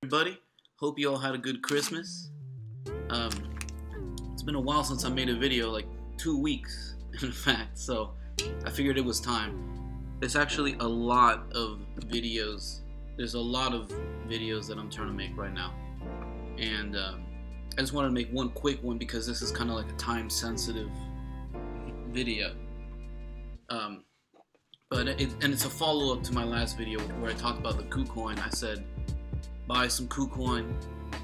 Everybody, hope you all had a good Christmas. It's been a while since I made a video, like 2 weeks in fact, so I figured it was time. There's actually a lot of videos. There's a lot of videos that I'm trying to make right now, and I just wanted to make one quick one because this is kind of like a time-sensitive video. But it's a follow-up to my last video where I talked about the Kucoin. I said, buy some Kucoin.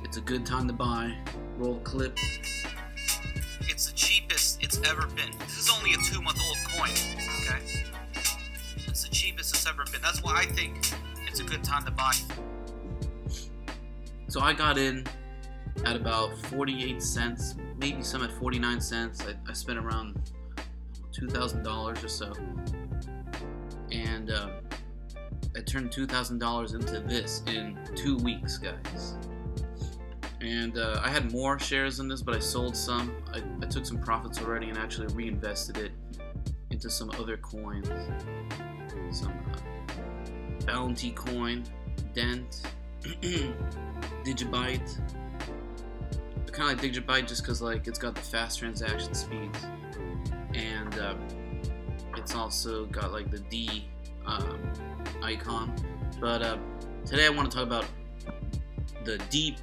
It's a good time to buy. Roll the clip. It's the cheapest it's ever been. This is only a 2-month-old coin, okay? It's the cheapest it's ever been. That's why I think it's a good time to buy. So I got in at about 48 cents, maybe some at 49 cents. I spent around $2,000 or so. And I turned $2,000 into this in 2 weeks, guys. And I had more shares in this, but I sold some. I took some profits already and actually reinvested it into some other coins. Some Bounty Coin, Dent, Digibyte. I kind of like Digibyte just because like it's got the fast transaction speeds, and it's also got like the D icon. But today I want to talk about the Deep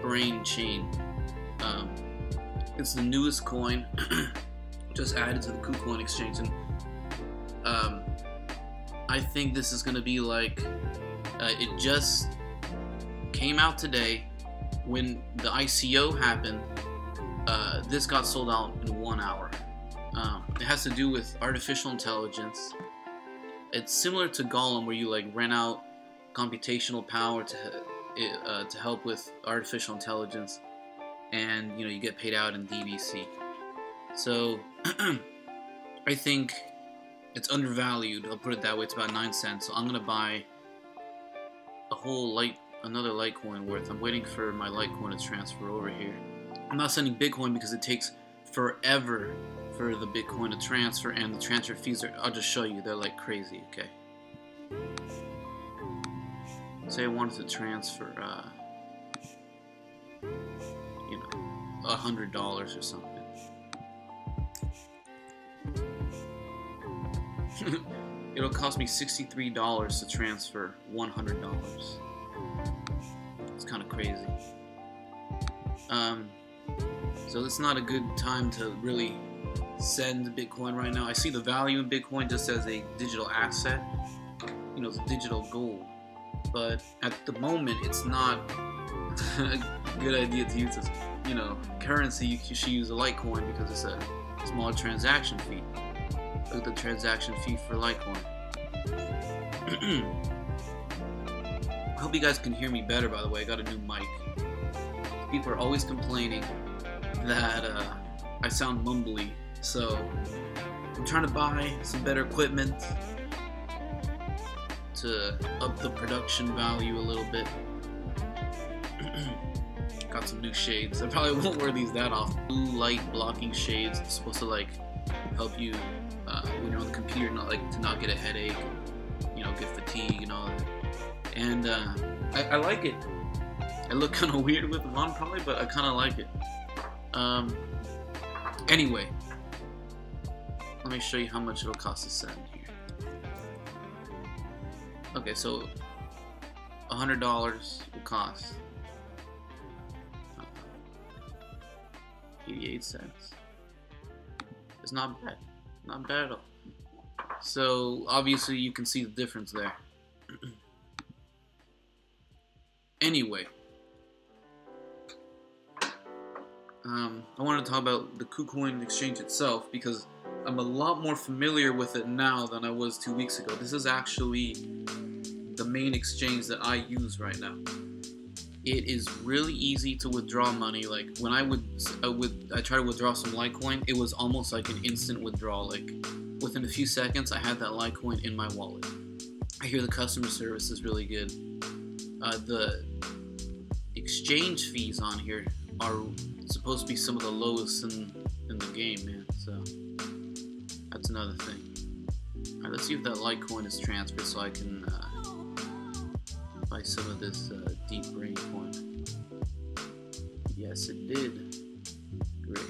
Brain Chain. It's the newest coin, just added to the Kucoin exchange, and I think this is going to be like, it just came out today. When the ICO happened, this got sold out in 1 hour. It has to do with artificial intelligence. It's similar to Golem, where you like rent out computational power to help with artificial intelligence, and you get paid out in DBC. So I think it's undervalued. I'll put it that way. It's about 9 cents. So I'm gonna buy a whole another Litecoin worth. I'm waiting for my Litecoin to transfer over here. I'm not sending Bitcoin because it takes forever for the Bitcoin to transfer, and the transfer fees are, I'll just show you, they're like crazy, okay? Say I wanted to transfer, $100 or something. It'll cost me $63 to transfer $100. It's kind of crazy. So it's not a good time to really send Bitcoin right now. I see the value in Bitcoin just as a digital asset, it's digital gold. But at the moment, it's not a good idea to use as, currency. You should use a Litecoin because it's a smaller transaction fee. Look at the transaction fee for Litecoin. I hope you guys can hear me better, by the way. I got a new mic. People are always complaining that I sound mumbly, so I'm trying to buy some better equipment to up the production value a little bit. Got some new shades. I probably won't wear these that often. Blue light blocking shades. It's supposed to like help you when you're on the computer, to not get a headache, get fatigue and all that. And I like it. I look kind of weird with them on probably, but I kind of like it. Anyway, let me show you how much it'll cost to send here. Okay, so $100 will cost 88 cents. It's not bad. Not bad at all. So obviously you can see the difference there. Anyway, I want to talk about the Kucoin exchange itself because I'm a lot more familiar with it now than I was 2 weeks ago. This is actually the main exchange that I use right now. It is really easy to withdraw money. Like when I try to withdraw some Litecoin, it was almost like an instant withdrawal. Like within a few seconds, I had that Litecoin in my wallet. I hear the customer service is really good. The exchange fees on here are supposed to be some of the lowest in the game, man. So that's another thing. Alright, let's see if that Litecoin is transferred so I can buy some of this Deep Brain Yes, it did. Great.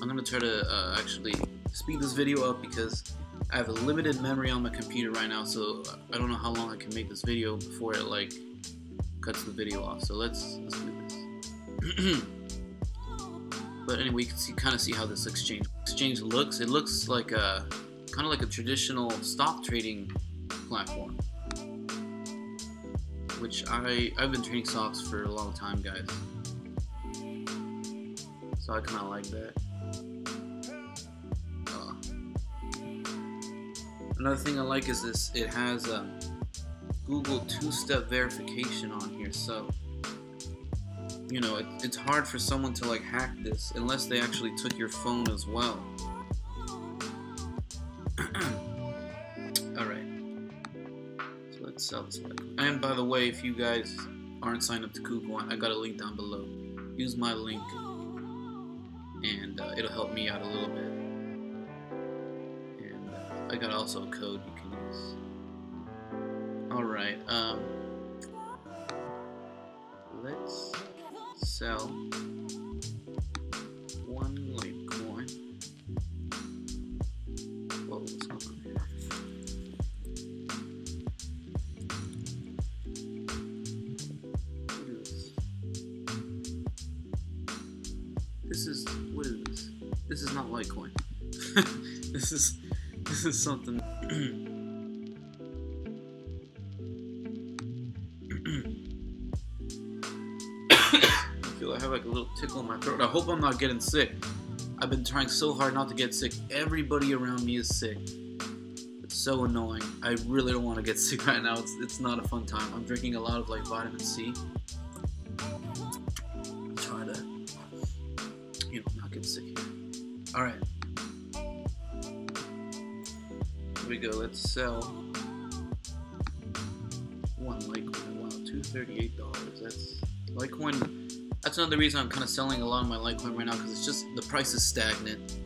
I'm gonna try to actually speed this video up because I have a limited memory on my computer right now, so I don't know how long I can make this video before it like cuts the video off. So let's do this. But anyway, you can kind of see how this exchange looks. It looks like a kind of like a traditional stock trading platform, which I've been trading stocks for a long time, guys. So I kind of like that. Another thing I like is this. It has Google two-step verification on here, so you know it's hard for someone to like hack this unless they actually took your phone as well. All right, so let's sell this one. And by the way, if you guys aren't signed up to Kucoin, I got a link down below. Use my link, and it'll help me out a little bit. I got also a code you can use. Alright, let's sell one Litecoin. Whoa, what's going on here? What is this? What is this? This is not Litecoin. This is something. I feel I have like a little tickle in my throat. I hope I'm not getting sick. I've been trying so hard not to get sick. Everybody around me is sick. It's so annoying. I really don't want to get sick right now. It's not a fun time. I'm drinking a lot of like vitamin C. Try to, not get sick here. All right. We go. Let's sell one Litecoin. Wow, $238. That's Litecoin. That's another reason I'm kind of selling a lot of my Litecoin right now, because it's just the price is stagnant,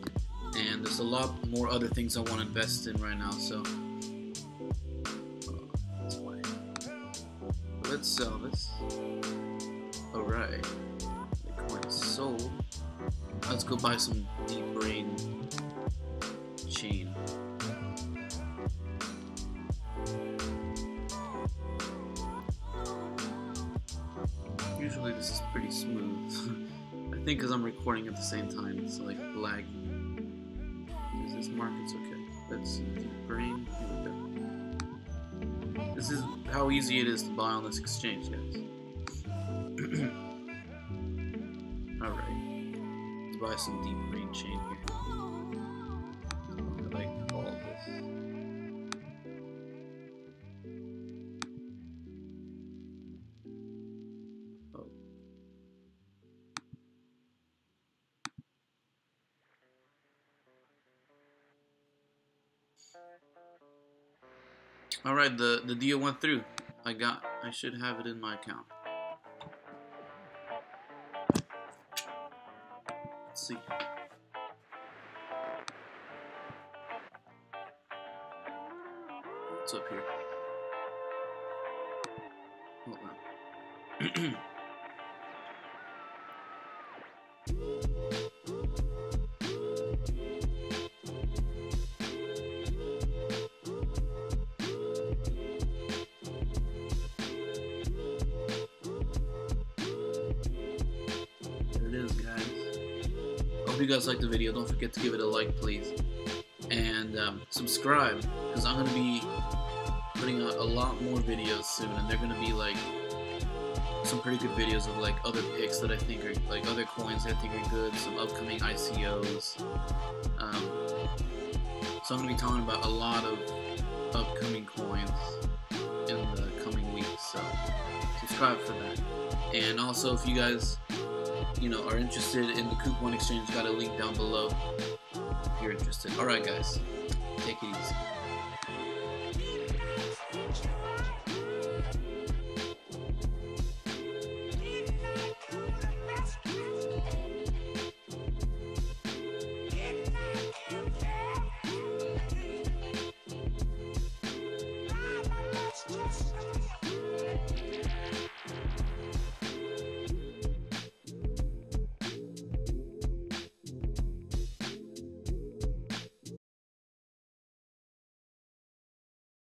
and there's a lot more other things I want to invest in right now. So that's why. Let's sell this. All right, Litecoin is sold. Let's go buy some deep brain chain. Usually this is pretty smooth. I think because I'm recording at the same time, it's like lagging. Is this market's okay? Let's see, deep brain. Here we go. This is how easy it is to buy on this exchange, guys. Alright. Let's buy some deep brain chain here. I like all of this. Alright, the deal went through. I should have it in my account. Let's see. What's up here? Hold on. Hope you guys liked the video. Don't forget to give it a like, please, and subscribe, because I'm gonna be putting out a lot more videos soon, and they're gonna be like some pretty good videos of like other picks that I think are like other coins that I think are good, some upcoming ICOs. So I'm gonna be talking about a lot of upcoming coins in the coming weeks. So subscribe for that, and also if you guys are interested in the Kucoin exchange, got a link down below if you're interested. Alright guys, take it easy.